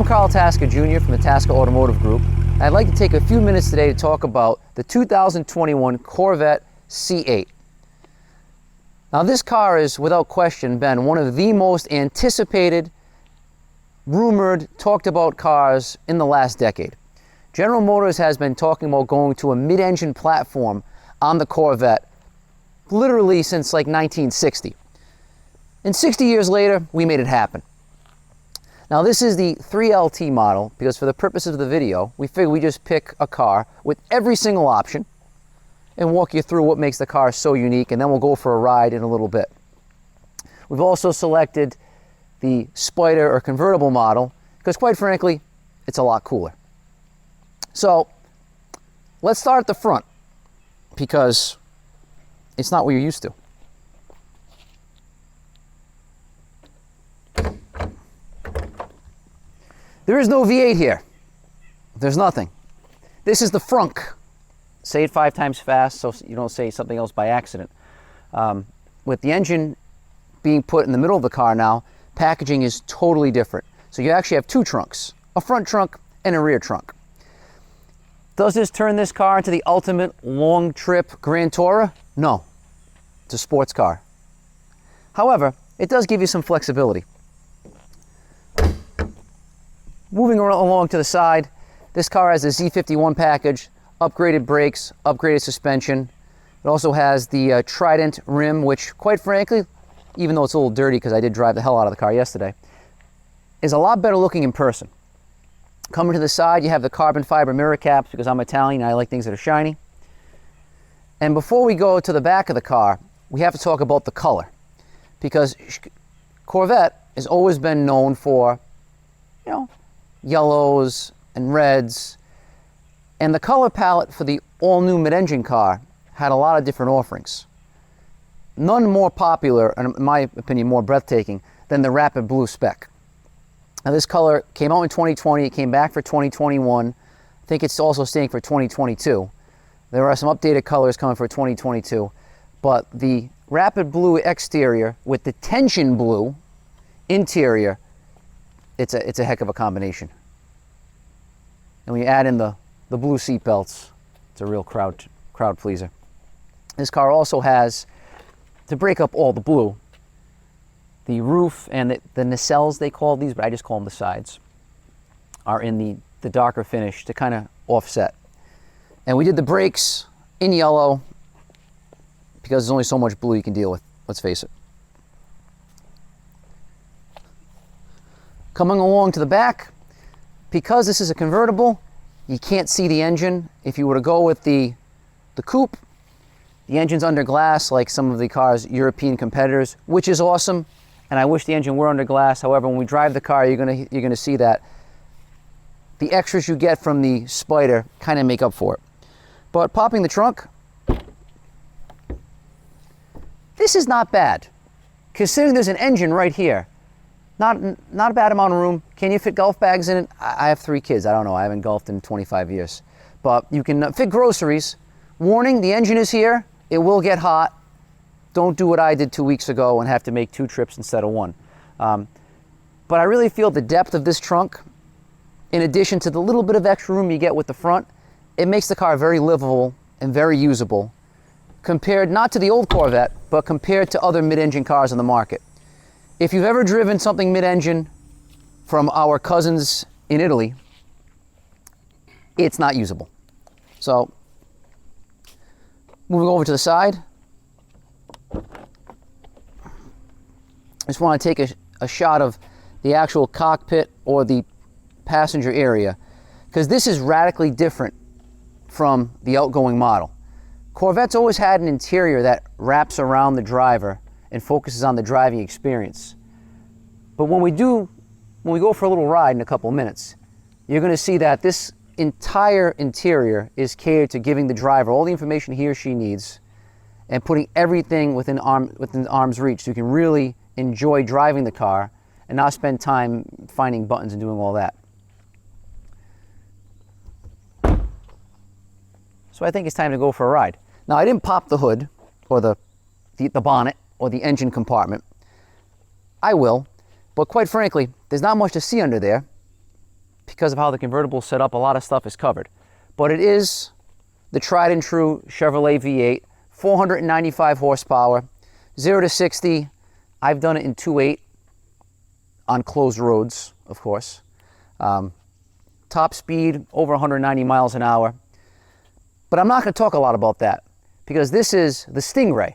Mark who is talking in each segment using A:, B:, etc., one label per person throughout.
A: Carl Tasker Jr. from the Tasker Automotive Group. I'd like to take a few minutes today to talk about the 2021 Corvette C8. Now this car is, without question, been one of the most anticipated, rumored, talked about cars in the last decade. General Motors has been talking about going to a mid-engine platform on the Corvette literally since like 1960. And 60 years later, we made it happen. Now this is the 3LT model because for the purposes of the video, we figured we just pick a car with every single option and walk you through what makes the car so unique, and then we'll go for a ride in a little bit. We've also selected the Spider or convertible model because quite frankly, it's a lot cooler. So let's start at the front because it's not what you're used to. There is no V8 here. There's nothing. This is the frunk. Say it 5 times fast so you don't say something else by accident. With the engine being put in the middle of the car now, packaging is totally different. So you actually have 2 trunks, a front trunk and a rear trunk. Does this turn this car into the ultimate long trip Grand Tourer? No, it's a sports car. However, it does give you some flexibility. Moving along to the side, this car has a Z51 package, upgraded brakes, upgraded suspension. It also has the Trident rim, which quite frankly, even though it's a little dirty because I did drive the hell out of the car yesterday, is a lot better looking in person. Coming to the side, you have the carbon fiber mirror caps because I'm Italian and I like things that are shiny. And before we go to the back of the car, we have to talk about the color because Corvette has always been known for, you know, yellows and reds, and the color palette for the all-new mid-engine car had a lot of different offerings. None more popular, and in my opinion more breathtaking, than the Rapid Blue spec. Now this color came out in 2020, it came back for 2021, I think it's also staying for 2022. There are some updated colors coming for 2022, but the Rapid Blue exterior with the Tension Blue interior, it's a heck of a combination. And when you add in the blue seat belts, it's a real crowd pleaser. This car also has, to break up all the blue, the roof and the nacelles they call these, but I just call them the sides, are in the darker finish to kind of offset. And we did the brakes in yellow because there's only so much blue you can deal with, let's face it. Coming along to the back, because this is a convertible, you can't see the engine. If you were to go with the coupe, the engine's under glass like some of the car's European competitors, which is awesome, and I wish the engine were under glass. However, when we drive the car, you're gonna see that the extras you get from the Spider kind of make up for it. But popping the trunk, this is not bad. Considering there's an engine right here, not a bad amount of room. Can you fit golf bags in it? I have 3 kids. I don't know. I haven't golfed in 25 years. But you can fit groceries. Warning, the engine is here. It will get hot. Don't do what I did 2 weeks ago and have to make 2 trips instead of 1. But I really feel the depth of this trunk, in addition to the little bit of extra room you get with the front, it makes the car very livable and very usable compared not to the old Corvette, but compared to other mid-engine cars on the market. If you've ever driven something mid-engine from our cousins in Italy, it's not usable. So, moving over to the side, I just want to take a shot of the actual cockpit or the passenger area, because this is radically different from the outgoing model. Corvette's always had an interior that wraps around the driver and focuses on the driving experience. But when we go for a little ride in a couple of minutes, you're going to see that this entire interior is catered to giving the driver all the information he or she needs and putting everything within arm's reach so you can really enjoy driving the car and not spend time finding buttons and doing all that. So I think it's time to go for a ride. Now, I didn't pop the hood or the bonnet or the engine compartment. I will, but quite frankly, there's not much to see under there. because of how the convertible is set up, a lot of stuff is covered. But it is the tried and true Chevrolet V8, 495 horsepower, 0 to 60. I've done it in 2.8 on closed roads, of course. Top speed, over 190 miles an hour. But I'm not going to talk a lot about that because this is the Stingray.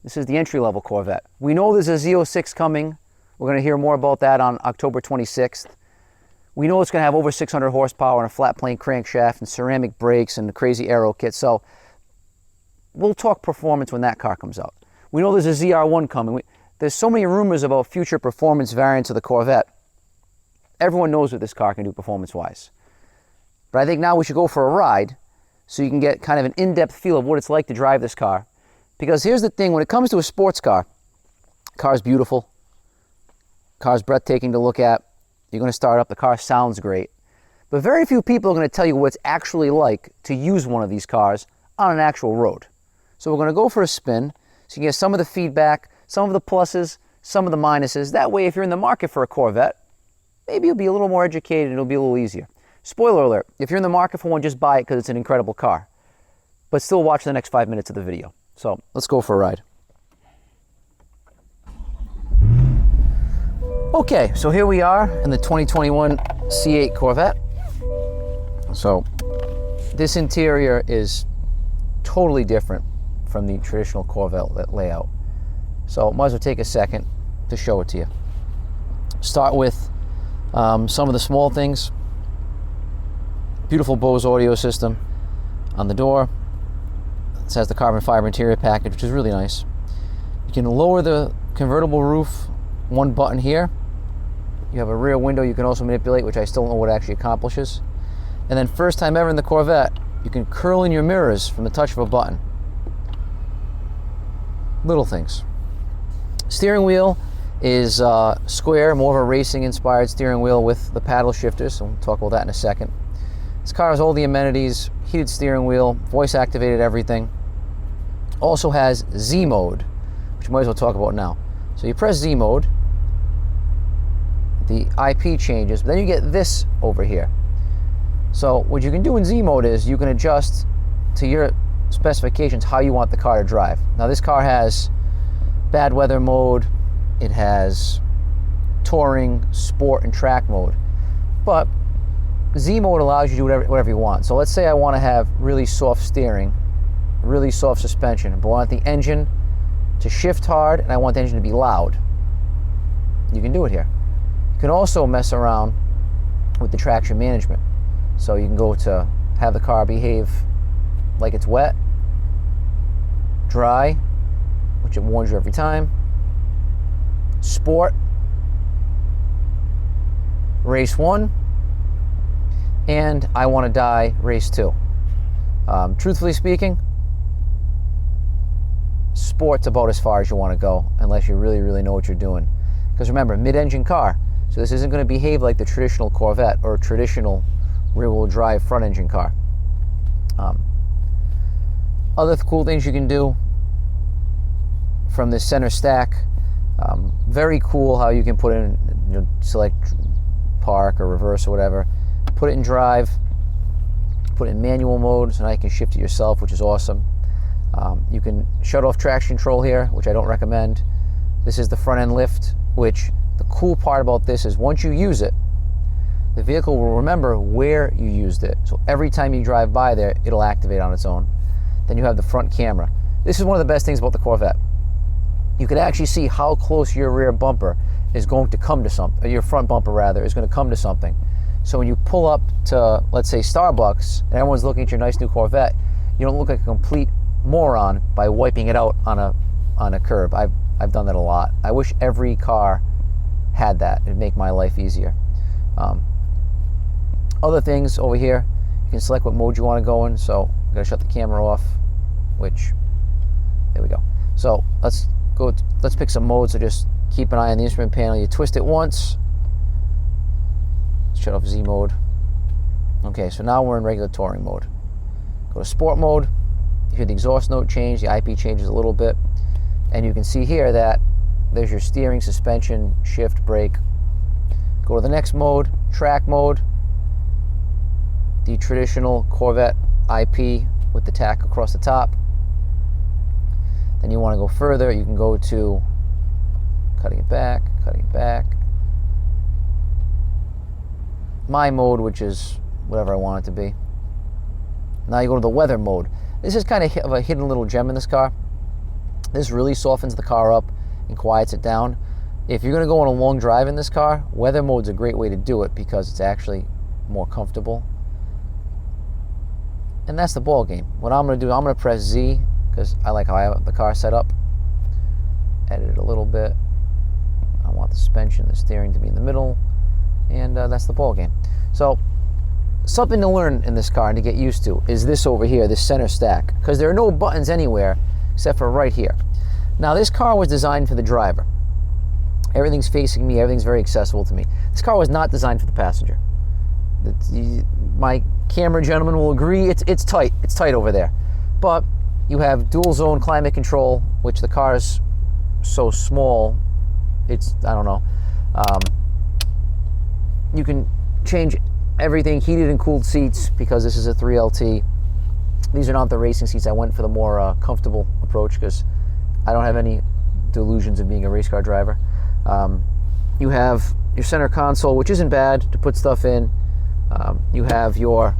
A: This is the entry-level Corvette. We know there's a Z06 coming. We're going to hear more about that on October 26th. We know it's going to have over 600 horsepower and a flat plane crankshaft and ceramic brakes and the crazy aero kit. So we'll talk performance when that car comes out. We know there's a ZR1 coming. There's so many rumors about future performance variants of the Corvette. Everyone knows what this car can do performance-wise. But I think now we should go for a ride so you can get kind of an in-depth feel of what it's like to drive this car. Because here's the thing, when it comes to a sports car, the car's beautiful, the car's breathtaking to look at. You're going to start up, the car sounds great. But very few people are going to tell you what it's actually like to use one of these cars on an actual road. So we're going to go for a spin so you can get some of the feedback, some of the pluses, some of the minuses. That way, if you're in the market for a Corvette, maybe you'll be a little more educated and it'll be a little easier. Spoiler alert, if you're in the market for one, just buy it because it's an incredible car. But still watch the next 5 minutes of the video. So let's go for a ride. Okay, so here we are in the 2021 C8 Corvette. So this interior is totally different from the traditional Corvette layout. So might as well take a second to show it to you. Start with some of the small things. Beautiful Bose audio system on the door. This has the carbon fiber interior package, which is really nice. You can lower the convertible roof, one button here. You have a rear window you can also manipulate, which I still don't know what it actually accomplishes. And then first time ever in the Corvette, you can curl in your mirrors from the touch of a button. Little things. Steering wheel is square, more of a racing inspired steering wheel with the paddle shifters, so we'll talk about that in a second. This car has all the amenities, heated steering wheel, voice activated everything. Also has Z mode, which we might as well talk about now. So you press Z mode, the IP changes, but then you get this over here. So what you can do in Z mode is you can adjust to your specifications how you want the car to drive. Now this car has bad weather mode, it has touring, sport, and track mode. But Z mode allows you to do whatever you want. So let's say I want to have really soft steering, really soft suspension, but I want the engine to shift hard and I want the engine to be loud. You can do it here. You can also mess around with the traction management. So you can go to have the car behave like it's wet, dry, which it warns you every time, sport, race 1, and I want to die race 2. Truthfully speaking, sport's about as far as you want to go unless you really know what you're doing. Because remember, mid-engine car, so this isn't going to behave like the traditional Corvette or traditional rear-wheel drive front-engine car. Other cool things you can do from this center stack, very cool how you can put in, select park or reverse or whatever, put it in drive, put it in manual mode, so now you can shift it yourself, which is awesome. You can shut off traction control here, which I don't recommend. This is the front end lift, which the cool part about this is once you use it, the vehicle will remember where you used it. So every time you drive by there, it'll activate on its own. Then you have the front camera. This is one of the best things about the Corvette. You can actually see how close your rear bumper is going to come to something, your front bumper rather, is going to come to something. So when you pull up to, let's say, Starbucks, and everyone's looking at your nice new Corvette, you don't look like a complete moron by wiping it out on a curb. I've done that a lot. I wish every car had that. It'd make my life easier. Other things over here, you can select what mode you want to go in. So I'm going to shut the camera off, which, there we go. So let's pick some modes. So just keep an eye on the instrument panel. You twist it once, shut off Z mode. Okay, so now we're in regular touring mode. Go to sport mode. You hear the exhaust note change, the IP changes a little bit, and you can see here that there's your steering, suspension, shift, brake. Go to the next mode, track mode. the traditional Corvette IP with the tack across the top. Then you want to go further, you can go to cutting it back, my mode, which is whatever I want it to be. Now you go to the weather mode. This is kind of a hidden little gem in this car. This really softens the car up and quiets it down. If you're going to go on a long drive in this car, weather mode's a great way to do it because it's actually more comfortable. And that's the ball game. What I'm going to do, I'm going to press Z because I like how I have the car set up. Edit it a little bit. I want the suspension, the steering to be in the middle, and that's the ball game. So something to learn in this car and to get used to is this over here, this center stack, because there are no buttons anywhere except for right here. Now this car was designed for the driver. Everything's facing me, everything's very accessible to me. This car was not designed for the passenger. My camera gentleman will agree, it's tight over there. But you have dual zone climate control, which the car is so small, it's, I don't know. You can change everything, heated and cooled seats, because this is a 3LT. These are not the racing seats. I went for the more comfortable approach because I don't have any delusions of being a race car driver. You have your center console, which isn't bad to put stuff in. You have your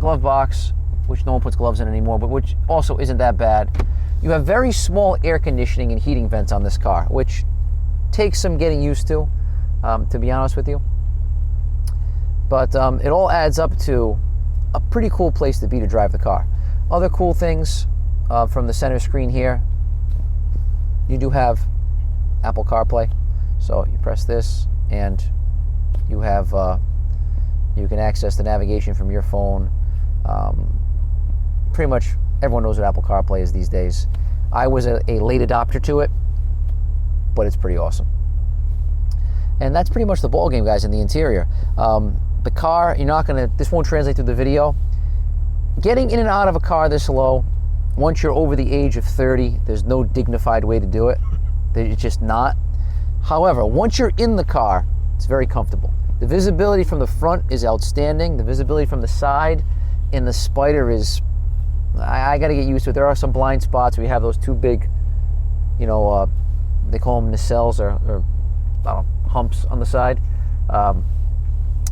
A: glove box, which no one puts gloves in anymore, but which also isn't that bad. You have very small air conditioning and heating vents on this car, which takes some getting used to be honest with you. But it all adds up to a pretty cool place to be to drive the car. Other cool things from the center screen here, you do have Apple Carplay. So you press this and you have you can access the navigation from your phone. Pretty much everyone knows what Apple Carplay is these days. I was a late adopter to it, but it's pretty awesome. And that's pretty much the ball game, guys, in the interior. The car, this won't translate through the video. Getting in and out of a car this low, once you're over the age of 30, there's no dignified way to do it. It's just not. However, once you're in the car, it's very comfortable. The visibility from the front is outstanding. The visibility from the side in the Spider is, I got to get used to it. There are some blind spots where you have those two big, they call them nacelles or I don't know, humps on the side.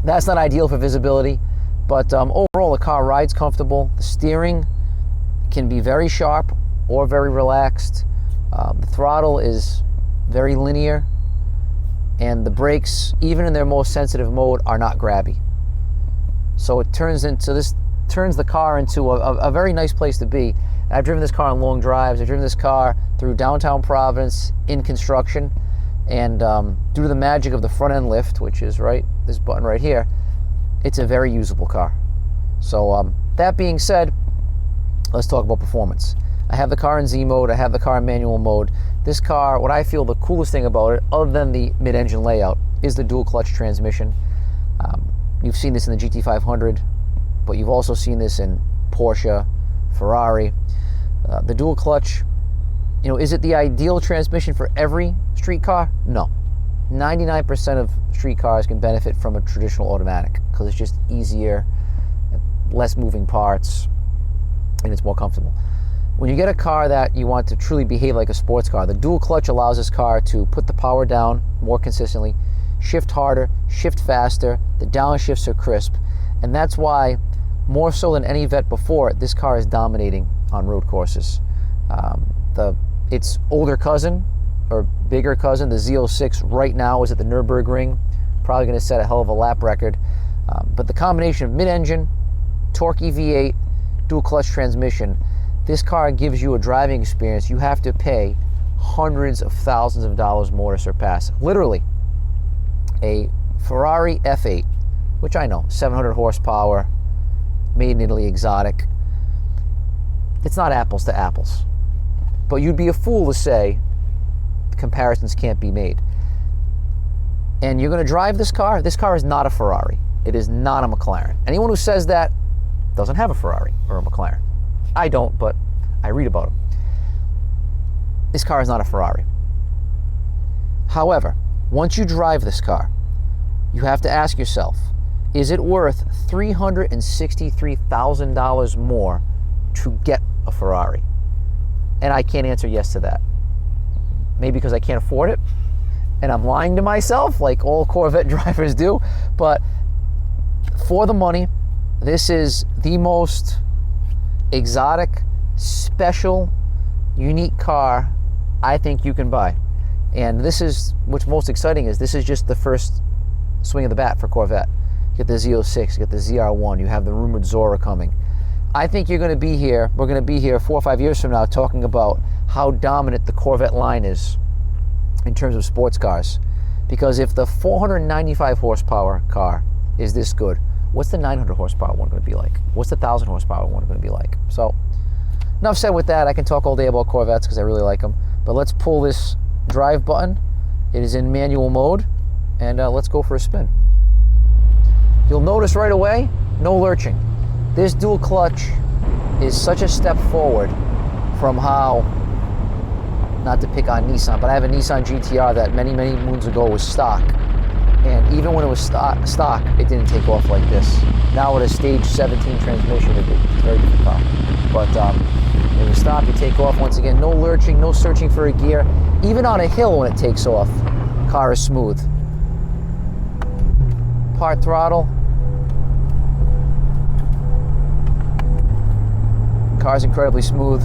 A: That's not ideal for visibility, but overall the car rides comfortable. The steering can be very sharp or very relaxed. The throttle is very linear, and the brakes, even in their most sensitive mode, are not grabby. So this turns the car into a very nice place to be. And I've driven this car on long drives. I've driven this car through downtown Providence in construction, and due to the magic of the front end lift, which is this button right here, it's a very usable car. So that being said, let's talk about performance. I have the car in Z mode, I have the car in manual mode. This car, what I feel the coolest thing about it, other than the mid-engine layout, is the dual clutch transmission. You've seen this in the GT500, but you've also seen this in Porsche, Ferrari. The dual clutch, is it the ideal transmission for every street car? No. 99% of street cars can benefit from a traditional automatic because it's just easier, less moving parts, and it's more comfortable. When you get a car that you want to truly behave like a sports car, the dual clutch allows this car to put the power down more consistently, shift harder, shift faster, the downshifts are crisp, and that's why, more so than any Vette before, this car is dominating on road courses. Its older cousin, or bigger cousin, the Z06, right now is at the Nürburgring, probably going to set a hell of a lap record. But the combination of mid-engine, torquey V8, dual clutch transmission, this car gives you a driving experience you have to pay hundreds of thousands of dollars more to surpass. Literally, a Ferrari F8, which I know, 700 horsepower, made in Italy, exotic. It's not apples to apples. But you'd be a fool to say the comparisons can't be made. And you're going to drive this car is not a Ferrari. It is not a McLaren. Anyone who says that doesn't have a Ferrari or a McLaren. I don't, but I read about them. This car is not a Ferrari. However, once you drive this car, you have to ask yourself, is it worth $363,000 more to get a Ferrari? And I can't answer yes to that. Maybe because I can't afford it, and I'm lying to myself like all Corvette drivers do. But for the money, this is the most exotic, special, unique car I think you can buy. And this is, what's most exciting is this is just the first swing of the bat for Corvette. You get the Z06, you get the ZR1, you have the rumored Zora coming. I think you're going to be here, we're going to be here 4 or 5 years from now talking about how dominant the Corvette line is in terms of sports cars. Because if the 495 horsepower car is this good, what's the 900 horsepower one going to be like? What's the 1,000 horsepower one going to be like? So, enough said with that. I can talk all day about Corvettes because I really like them. But let's pull this drive button. It is in manual mode. And let's go for a spin. You'll notice right away, no lurching. This dual clutch is such a step forward from how, not to pick on Nissan, but I have a Nissan GTR that many, many moons ago was stock. And even when it was stock, it didn't take off like this. Now with a stage 17 transmission, it's a very different car. But when you stop, you take off. Once again, no lurching, no searching for a gear. Even on a hill when it takes off, car is smooth. Part throttle. Car's incredibly smooth.